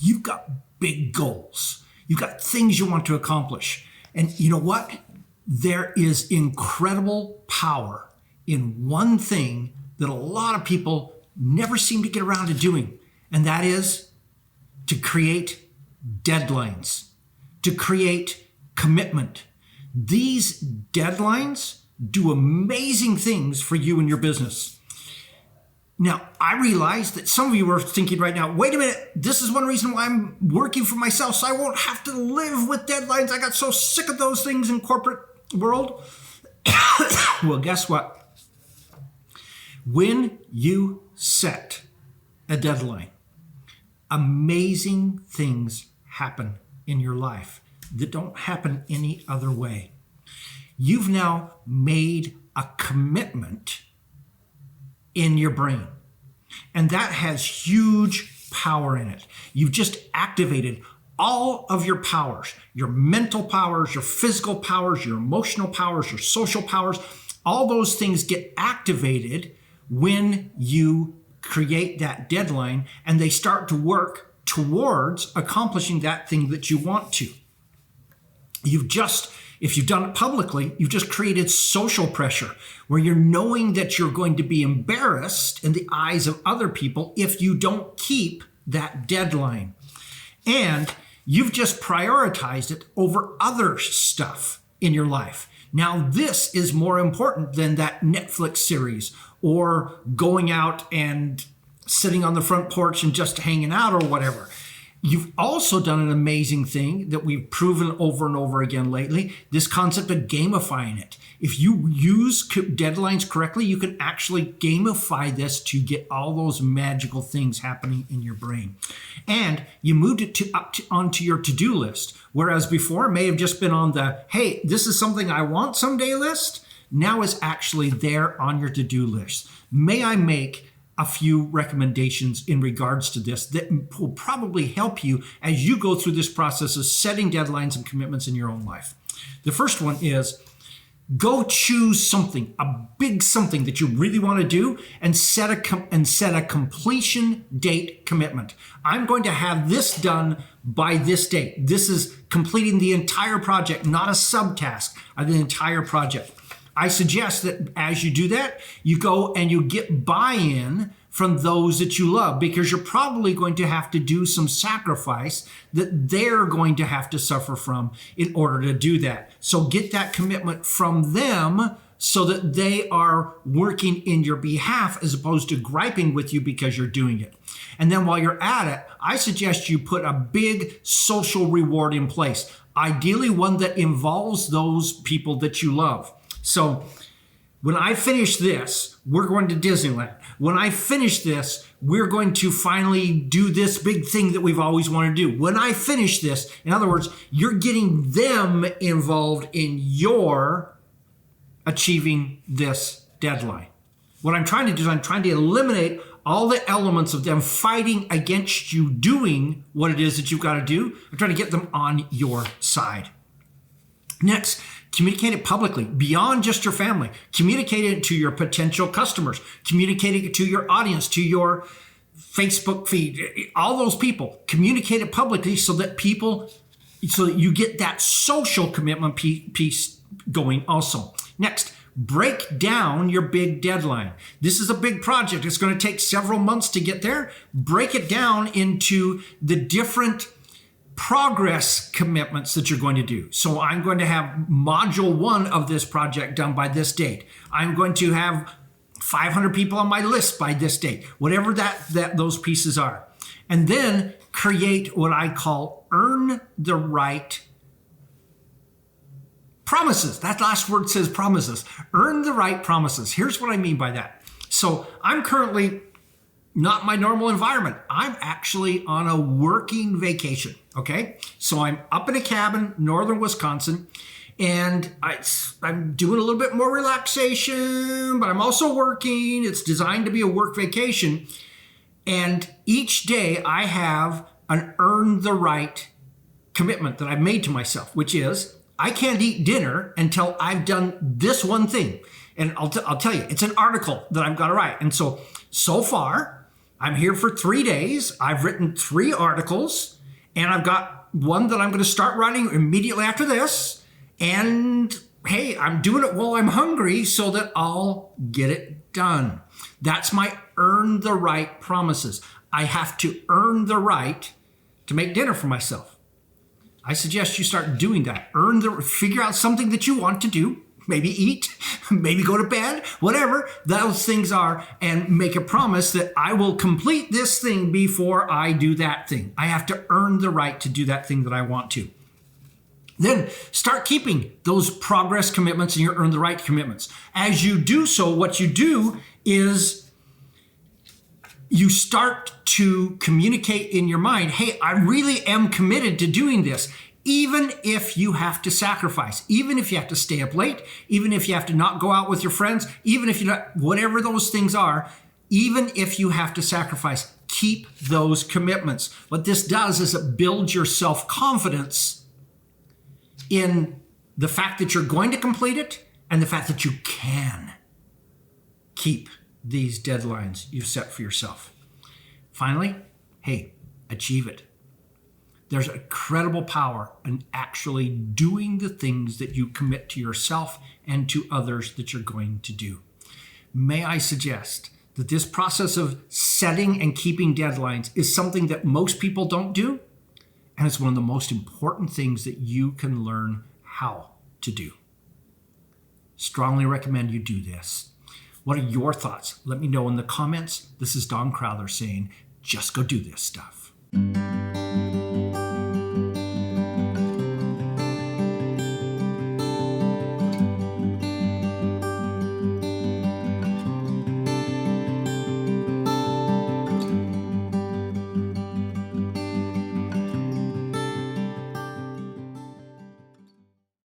you've got big goals. You've got things you want to accomplish. And you know what? There is incredible power in one thing that a lot of people never seem to get around to doing, and that is to create deadlines, to create commitment. These deadlines do amazing things for you and your business. Now, I realize that some of you are thinking right now, wait a minute, this is one reason why I'm working for myself, so I won't have to live with deadlines. I got so sick of those things in corporate world. Well, guess what? When you set a deadline, amazing things happen in your life that don't happen any other way. You've now made a commitment in your brain, and that has huge power in it. You've just activated all of your powers, your mental powers, your physical powers, your emotional powers, your social powers. All those things get activated when you create that deadline, and they start to work towards accomplishing that thing that you want to. If you've done it publicly, you've just created social pressure where you're knowing that you're going to be embarrassed in the eyes of other people if you don't keep that deadline. And you've just prioritized it over other stuff in your life. Now, this is more important than that Netflix series or going out and sitting on the front porch and just hanging out or whatever. You've also done an amazing thing that we've proven over and over again lately, this concept of gamifying it. If you use deadlines correctly, you can actually gamify this to get all those magical things happening in your brain. And you moved it onto your to-do list, whereas before it may have just been on the, hey, this is something I want someday list. Now it's actually there on your to-do list. May I make a few recommendations in regards to this that will probably help you as you go through this process of setting deadlines and commitments in your own life. The first one is go choose something, a big something that you really want to do, and set a completion date commitment. I'm going to have this done by this date. This is completing the entire project, not a subtask of the entire project. I suggest that as you do that, you go and you get buy-in from those that you love, because you're probably going to have to do some sacrifice that they're going to have to suffer from in order to do that. So get that commitment from them so that they are working in your behalf as opposed to griping with you because you're doing it. And then while you're at it, I suggest you put a big social reward in place, ideally one that involves those people that you love. So when I finish this, we're going to Disneyland. When I finish this, we're going to finally do this big thing that we've always wanted to do. When I finish this, in other words, you're getting them involved in your achieving this deadline. What I'm trying to do is I'm trying to eliminate all the elements of them fighting against you doing what it is that you've got to do. I'm trying to get them on your side. Next, communicate it publicly, beyond just your family. Communicate it to your potential customers. Communicate it to your audience, to your Facebook feed, all those people. Communicate it publicly so that you get that social commitment piece going also. Next, break down your big deadline. This is a big project. It's going to take several months to get there. Break it down into the different progress commitments that you're going to do. So I'm going to have module 1 of this project done by this date. I'm going to have 500 people on my list by this date, whatever that those pieces are. And then create what I call earn the right promises. That last word says promises. Earn the right promises. Here's what I mean by that. So I'm currently not my normal environment. I'm actually on a working vacation, okay? So I'm up in a cabin, northern Wisconsin, and I'm doing a little bit more relaxation, but I'm also working. It's designed to be a work vacation. And each day I have an earn the right commitment that I've made to myself, which is I can't eat dinner until I've done this one thing. And I'll tell you, it's an article that I've got to write. And so far, I'm here for 3 days. I've written 3 articles, And I've got one that I'm going to start writing immediately after this. And hey, I'm doing it while I'm hungry so that I'll get it done. That's my earn the right promises. I have to earn the right to make dinner for myself. I suggest you start doing that. Figure out something that you want to do. Maybe eat, maybe go to bed, whatever those things are, and make a promise that I will complete this thing before I do that thing. I have to earn the right to do that thing that I want to. Then start keeping those progress commitments and your earn the right commitments. As you do so, what you do is you start to communicate in your mind, hey, I really am committed to doing this. Even if you have to sacrifice, even if you have to stay up late, even if you have to not go out with your friends, even if you not, whatever those things are, even if you have to sacrifice, keep those commitments. What this does is it builds your self-confidence in the fact that you're going to complete it and the fact that you can keep these deadlines you've set for yourself. Finally, hey, achieve it. There's incredible power in actually doing the things that you commit to yourself and to others that you're going to do. May I suggest that this process of setting and keeping deadlines is something that most people don't do, and it's one of the most important things that you can learn how to do. Strongly recommend you do this. What are your thoughts? Let me know in the comments. This is Don Crowther saying, just go do this stuff.